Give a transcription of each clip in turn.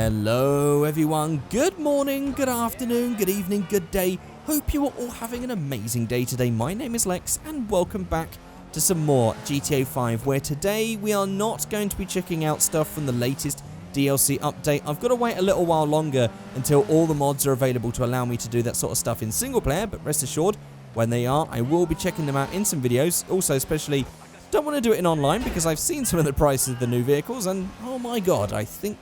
Hello everyone, good morning, good afternoon, good evening, good day. Hope you are all having an amazing day today. My name is Lex and welcome back to some more GTA 5, where today we are not going to be checking out stuff from the latest DLC update. I've got to wait a little while longer until all the mods are available to allow me to do that sort of stuff in single player, but rest assured, when they are, I will be checking them out in some videos. Also, especially, don't want to do it in online because I've seen some of the prices of the new vehicles and oh my god, I think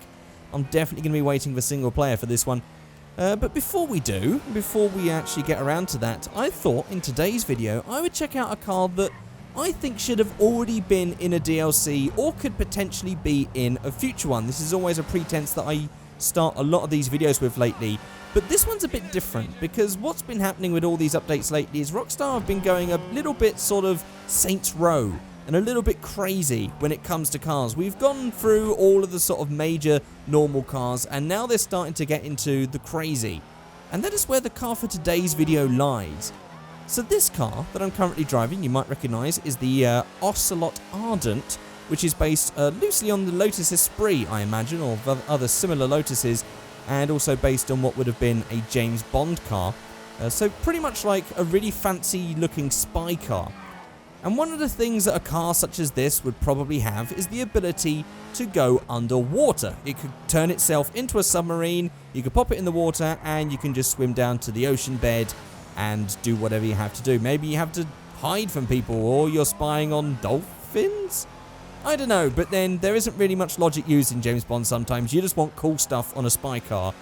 I'm definitely going to be waiting for single player for this one. But before we actually get around to that, I thought in today's video I would check out a car that I think should have already been in a DLC or could potentially be in a future one. This is always a pretense that I start a lot of these videos with lately, but this one's a bit different because what's been happening with all these updates lately is Rockstar have been going a little bit sort of Saints Row and a little bit crazy when it comes to cars. We've gone through all of the sort of major normal cars and now they're starting to get into the crazy. And that is where the car for today's video lies. So this car that I'm currently driving, you might recognise, is the Ocelot Ardent, which is based loosely on the Lotus Esprit, I imagine, or other similar Lotuses, and also based on what would have been a James Bond car. So pretty much like a really fancy looking spy car. And one of the things that a car such as this would probably have is the ability to go underwater. It could turn itself into a submarine, you could pop it in the water, and you can just swim down to the ocean bed and do whatever you have to do. Maybe you have to hide from people, or you're spying on dolphins? I don't know, but then there isn't really much logic used in James Bond sometimes. You just want cool stuff on a spy car.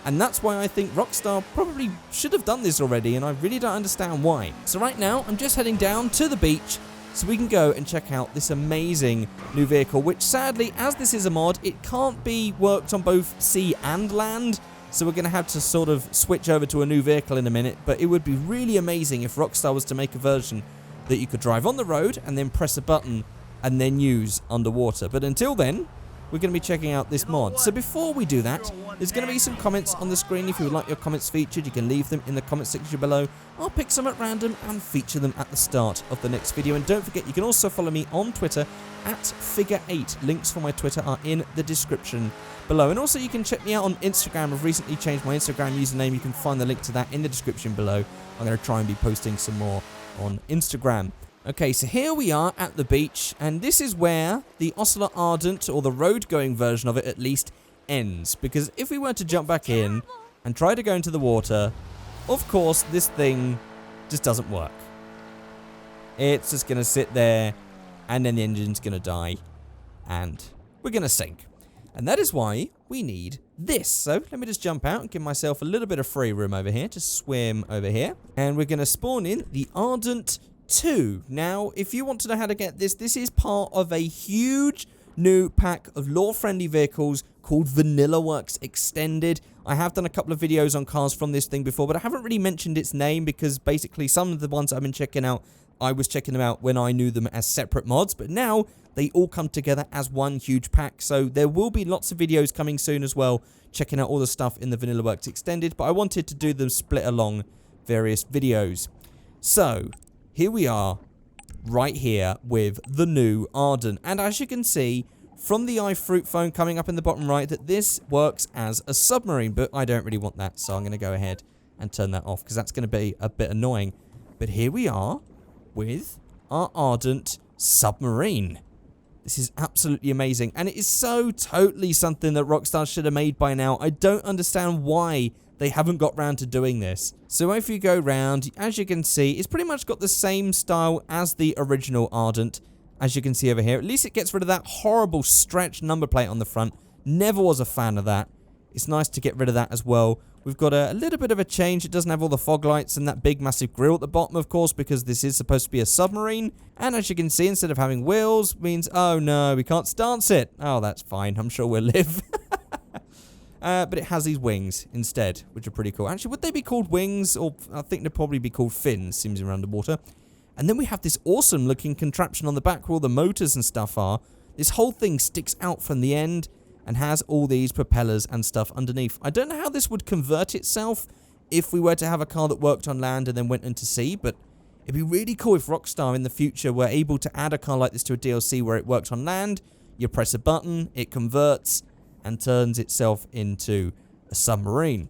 And that's why I think Rockstar probably should have done this already, and I really don't understand why. So right now, I'm just heading down to the beach so we can go and check out this amazing new vehicle, which sadly, as this is a mod, it can't be worked on both sea and land. So we're going to have to sort of switch over to a new vehicle in a minute, but it would be really amazing if Rockstar was to make a version that you could drive on the road and then press a button and then use underwater. But until then, we're going to be checking out this mod. So before we do that, there's going to be some comments on the screen. If you would like your comments featured, you can leave them in the comment section below. I'll pick some at random and feature them at the start of the next video. And don't forget, you can also follow me on Twitter at Figureight. Links for my Twitter are in the description below. And also you can check me out on Instagram. I've recently changed my Instagram username. You can find the link to that in the description below. I'm going to try and be posting some more on Instagram. Okay, so here we are at the beach, and this is where the Ocelot Ardent, or the road-going version of it at least, ends. Because if we were to jump back in and try to go into the water, of course, this thing just doesn't work. It's just going to sit there, and then the engine's going to die, and we're going to sink. And that is why we need this. So let me just jump out and give myself a little bit of free room over here to swim over here. And we're going to spawn in the Ardent 2. Now, if you want to know how to get this, this is part of a huge new pack of law-friendly vehicles called Vanilla Works Extended. I have done a couple of videos on cars from this thing before, but I haven't really mentioned its name because basically some of the ones I've been checking out, I was checking them out when I knew them as separate mods, but now they all come together as one huge pack. So there will be lots of videos coming soon as well, checking out all the stuff in the Vanilla Works Extended, but I wanted to do them split along various videos. So here we are, right here with the new Ardent. And as you can see from the iFruit phone coming up in the bottom right, that this works as a submarine, but I don't really want that, so I'm going to go ahead and turn that off because that's going to be a bit annoying. But here we are with our Ardent submarine. This is absolutely amazing, and it is so totally something that Rockstar should have made by now. I don't understand why they haven't got round to doing this. So if you go round, as you can see, it's pretty much got the same style as the original Ardent, as you can see over here. At least it gets rid of that horrible stretch number plate on the front. Never was a fan of that. It's nice to get rid of that as well. We've got a little bit of a change. It doesn't have all the fog lights and that big massive grille at the bottom, of course, because this is supposed to be a submarine. And as you can see, instead of having wheels, means, oh no, we can't stance it. Oh, that's fine. I'm sure we'll live. But it has these wings instead, which are pretty cool. Actually, would they be called wings? Or I think they'd probably be called fins, seems around the water. And then we have this awesome looking contraption on the back where all the motors and stuff are. This whole thing sticks out from the end and has all these propellers and stuff underneath. I don't know how this would convert itself if we were to have a car that worked on land and then went into sea, but it'd be really cool if Rockstar in the future were able to add a car like this to a DLC where it worked on land, you press a button, it converts, and turns itself into a submarine.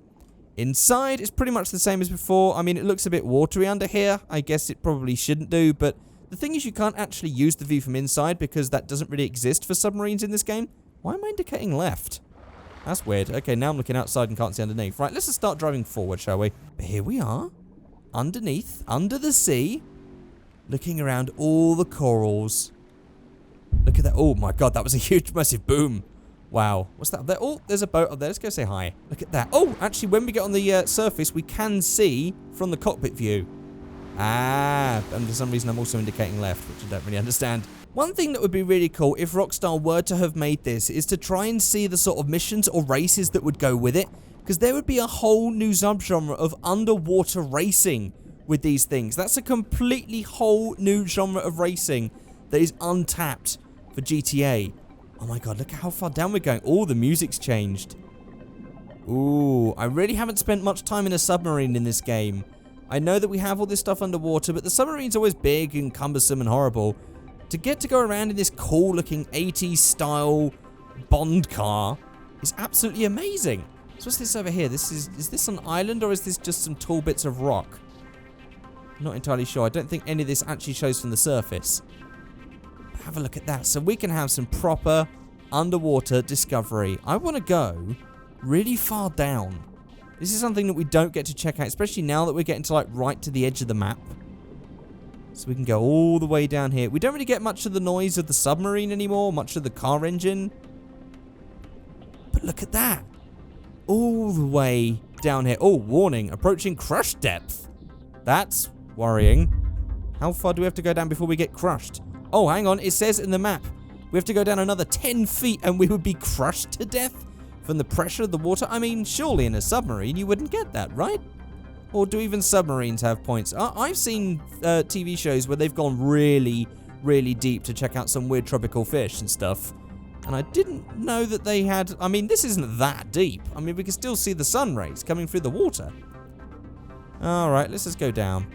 Inside, it's pretty much the same as before. I mean, it looks a bit watery under here. I guess it probably shouldn't do, but the thing is you can't actually use the view from inside because that doesn't really exist for submarines in this game. Why am I indicating left? That's weird. Okay, now I'm looking outside and can't see underneath. Right, let's just start driving forward, shall we? But here we are, underneath, under the sea, looking around all the corals. Look at that. Oh my god, that was a huge, massive boom. Wow. What's that up there? Oh, there's a boat up there. Let's go say hi. Look at that. Oh, actually, when we get on the surface, we can see from the cockpit view. Ah, and for some reason I'm also indicating left, which I don't really understand. One thing that would be really cool if Rockstar were to have made this is to try and see the sort of missions or races that would go with it, because there would be a whole new subgenre of underwater racing with these things. That's a completely whole new genre of racing that is untapped for GTA. Oh my god, look at how far down we're going. Oh, the music's changed. Ooh, I really haven't spent much time in a submarine in this game. I know that we have all this stuff underwater, but the submarine's always big and cumbersome and horrible. To get to go around in this cool-looking 80s style Bond car is absolutely amazing. So what's this over here? Is this an island or is this just some tall bits of rock? I'm not entirely sure. I don't think any of this actually shows from the surface. But have a look at that. So we can have some proper underwater discovery. I want to go really far down. This is something that we don't get to check out, especially now that we're getting to like right to the edge of the map. So we can go all the way down here. We don't really get much of the noise of the submarine anymore, much of the car engine. But look at that. All the way down here. Oh, warning, approaching crush depth. That's worrying. How far do we have to go down before we get crushed? Oh, hang on, it says in the map we have to go down another 10 feet and we would be crushed to death from the pressure of the water. I mean, surely in a submarine you wouldn't get that, right? Or do even submarines have points? I've seen TV shows where they've gone really, really deep to check out some weird tropical fish and stuff. And I didn't know that they had... I mean, this isn't that deep. I mean, we can still see the sun rays coming through the water. Alright, let's just go down.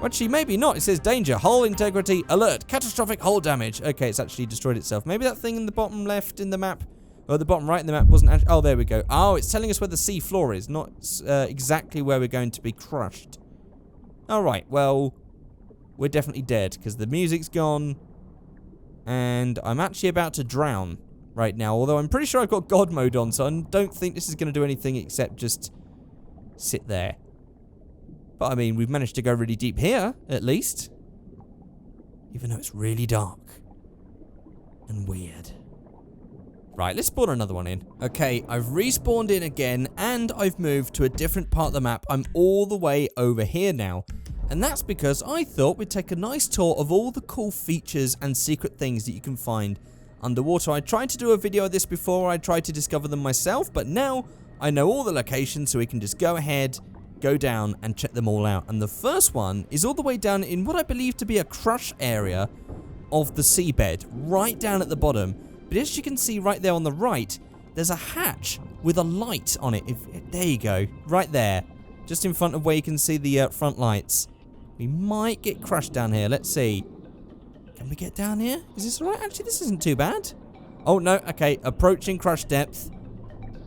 Actually, maybe not. It says danger, hull integrity, alert, catastrophic hull damage. Okay, it's actually destroyed itself. Maybe that thing in the bottom left in the map... Or the bottom right in the map wasn't actually... Oh, there we go. Oh, it's telling us where the sea floor is, not exactly where we're going to be crushed. Alright, well, we're definitely dead, because the music's gone, and I'm actually about to drown right now, although I'm pretty sure I've got God mode on, so I don't think this is going to do anything except just sit there. But, I mean, we've managed to go really deep here, at least. Even though it's really dark and weird. Right, let's spawn another one in. Okay, I've respawned in again, and I've moved to a different part of the map. I'm all the way over here now. And that's because I thought we'd take a nice tour of all the cool features and secret things that you can find underwater. I tried to do a video of this before, I tried to discover them myself, but now I know all the locations, so we can just go ahead, go down, and check them all out. And the first one is all the way down in what I believe to be a crush area of the seabed, right down at the bottom. But as you can see right there on the right, there's a hatch with a light on it. There you go, right there. Just in front of where you can see the front lights. We might get crushed down here. Let's see. Can we get down here? Is this all right? Actually, this isn't too bad. Oh, no. Okay, approaching crush depth.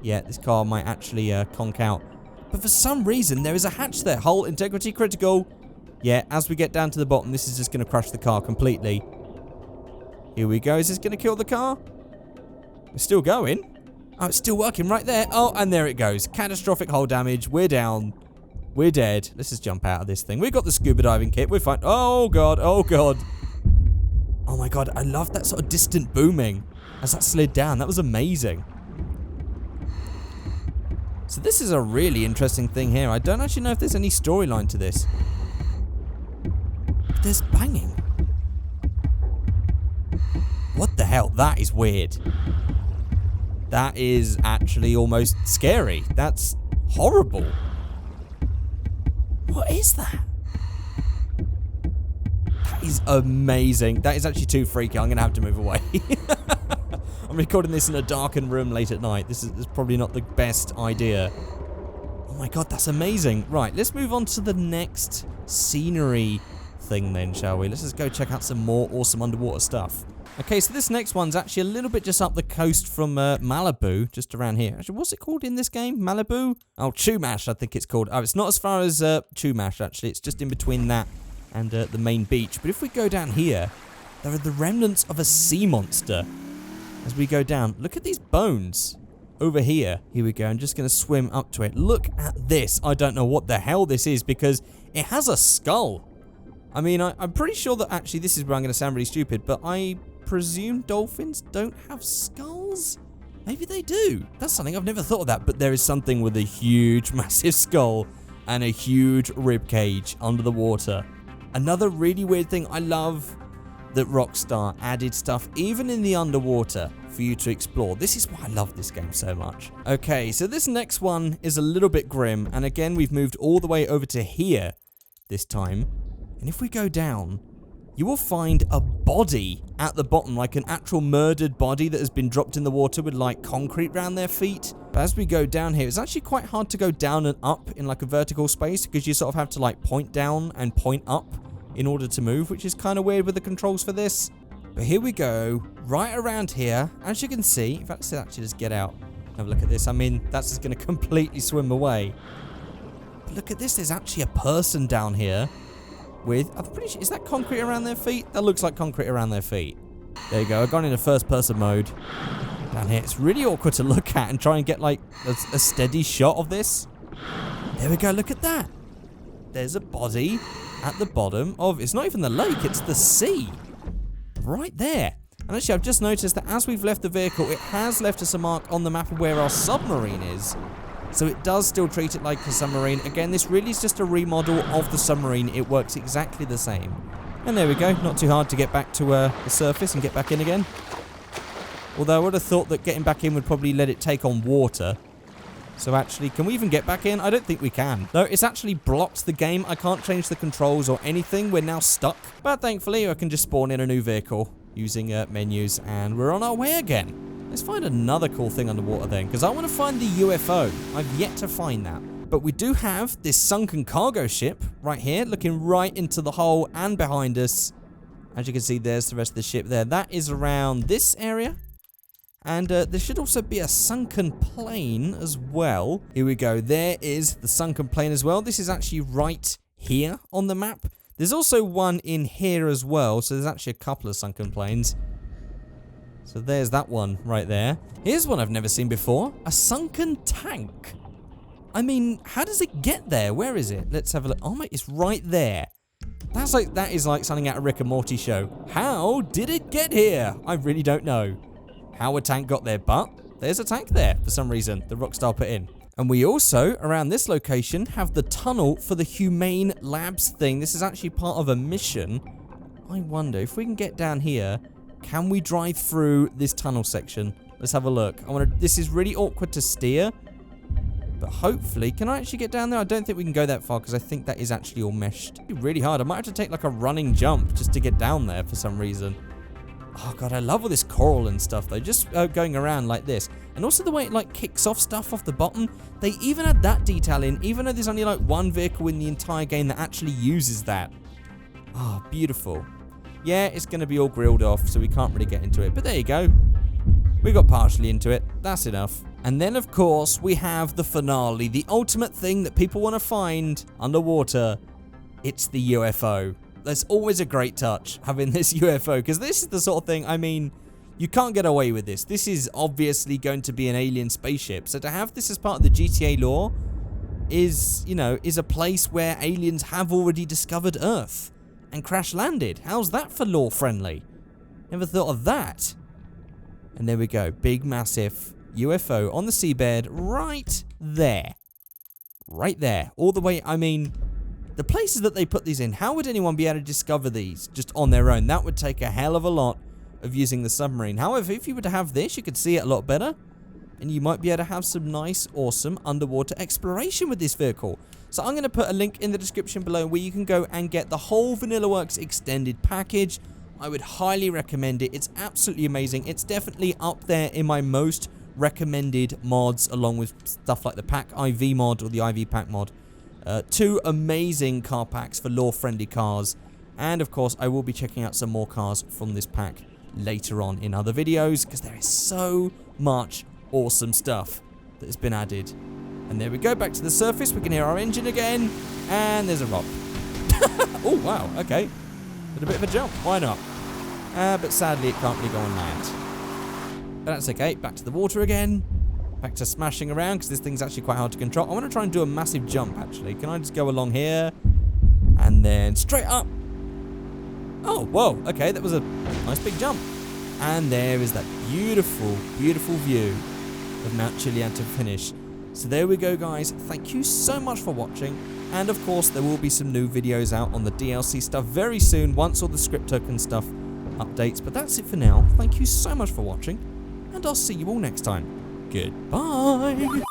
Yeah, this car might actually conk out. But for some reason, there is a hatch there. Hull integrity critical. Yeah, as we get down to the bottom, this is just going to crush the car completely. Here we go. Is this going to kill the car? We're still going. Oh, it's still working right there. Oh, and there it goes. Catastrophic hull damage. We're down. We're dead. Let's just jump out of this thing. We've got the scuba diving kit. We're fine. Oh, God. Oh, God. Oh, my God. I love that sort of distant booming as that slid down. That was amazing. So this is a really interesting thing here. I don't actually know if there's any storyline to this. But there's banging. What the hell? That is weird. That is actually almost scary. That's horrible. What is that? That is amazing. That is actually too freaky. I'm going to have to move away. I'm recording this in a darkened room late at night. This is probably not the best idea. Oh my God, that's amazing. Right, let's move on to the next scenery thing then, shall we? Let's just go check out some more awesome underwater stuff. Okay, so this next one's actually a little bit just up the coast from Malibu, just around here. Actually, what's it called in this game? Malibu? Oh, Chumash, I think it's called. Oh, it's not as far as Chumash, actually. It's just in between that and the main beach. But if we go down here, there are the remnants of a sea monster. As we go down, look at these bones over here. Here we go. I'm just going to swim up to it. Look at this. I don't know what the hell this is because it has a skull. I mean, I'm pretty sure that actually this is where I'm going to sound really stupid, but I presume dolphins don't have skulls? Maybe they do. That's something I've never thought of that, but there is something with a huge, massive skull and a huge rib cage under the water. Another really weird thing, I love that Rockstar added stuff even in the underwater for you to explore. This is why I love this game so much. Okay, so this next one is a little bit grim, and again, we've moved all the way over to here this time. And if we go down, you will find a body at the bottom, like an actual murdered body that has been dropped in the water with like concrete around their feet. But as we go down here, it's actually quite hard to go down and up in like a vertical space because you sort of have to like point down and point up in order to move, which is kind of weird with the controls for this. But here we go, right around here. As you can see, in fact, let's actually just get out. Have a look at this. I mean, that's just going to completely swim away. But look at this. There's actually a person down here with, I'm pretty sure, is that concrete around their feet? That looks like concrete around their feet. There you go. I've gone into first person mode down here. It's really awkward to look at and try and get like a steady shot of this. There we go. Look at that. There's a body at the bottom of, it's not even the lake, it's the sea. Right there. And actually, I've just noticed that as we've left the vehicle, it has left us a mark on the map of where our submarine is. So it does still treat it like a submarine. Again, this really is just a remodel of the submarine. It works exactly the same. And there we go. Not too hard to get back to the surface and get back in again. Although I would have thought that getting back in would probably let it take on water. So actually, can we even get back in? I don't think we can. No, it's actually blocked the game. I can't change the controls or anything. We're now stuck. But thankfully, I can just spawn in a new vehicle using menus, and we're on our way again. Let's find another cool thing underwater then, because I want to find the UFO. I've yet to find that. But we do have this sunken cargo ship right here, looking right into the hole and behind us. As you can see, there's the rest of the ship there. That is around this area. And there should also be a sunken plane as well. Here we go. There is the sunken plane as well. This is actually right here on the map. There's also one in here as well. So there's actually a couple of sunken planes. So there's that one right there. Here's one I've never seen before. A sunken tank. I mean, how does it get there? Where is it? Let's have a look. Oh my, it's right there. That is like something out of Rick and Morty show. How did it get here? I really don't know how a tank got there, but there's a tank there for some reason the Rockstar put in. And we also, around this location, have the tunnel for the Humane Labs thing. This is actually part of a mission. I wonder if we can get down here, can we drive through this tunnel section? Let's have a look. This is really awkward to steer, but hopefully, can I actually get down there? I don't think we can go that far because I think that is actually all meshed. It'd be really hard. I might have to take like a running jump just to get down there for some reason. Oh god, I love all this coral and stuff though, just going around like this. And also the way it like kicks off stuff off the bottom. They even had that detail in, even though there's only like one vehicle in the entire game that actually uses that. Oh, beautiful. Yeah, it's going to be all grilled off, so we can't really get into it. But there you go. We got partially into it. That's enough. And then, of course, we have the finale. The ultimate thing that people want to find underwater. It's the UFO. That's always a great touch, having this UFO. Because this is the sort of thing, I mean, you can't get away with this. This is obviously going to be an alien spaceship. So to have this as part of the GTA lore is, you know, is a place where aliens have already discovered Earth and crash landed. How's that for lore friendly? Never thought of that. And there we go. Big, massive UFO on the seabed right there. Right there. All the way, I mean, the places that they put these in, how would anyone be able to discover these just on their own? That would take a hell of a lot of using the submarine. However, if you were to have this, you could see it a lot better. And you might be able to have some nice, awesome underwater exploration with this vehicle. So I'm going to put a link in the description below where you can go and get the whole Vanilla Works extended package. I would highly recommend it. It's absolutely amazing. It's definitely up there in my most recommended mods, along with stuff like the Pack IV mod or the IV Pack mod. Two amazing car packs for lore-friendly cars. And of course, I will be checking out some more cars from this pack later on in other videos, because there is so much awesome stuff that has been added. And there we go, back to the surface. We can hear our engine again, and there's a rock. Oh, wow, okay. Did a bit of a jump, why not? But sadly, it can't really go on land. But that's okay, back to the water again. Back to smashing around, because this thing's actually quite hard to control. I want to try and do a massive jump, actually. Can I just go along here? And then straight up. Oh, whoa, okay, that was a nice big jump. And there is that beautiful, beautiful view of Mount Chiliad to finish. So there we go, guys. Thank you so much for watching. And of course, there will be some new videos out on the DLC stuff very soon, once all the script token stuff updates. But that's it for now. Thank you so much for watching, and I'll see you all next time. Goodbye.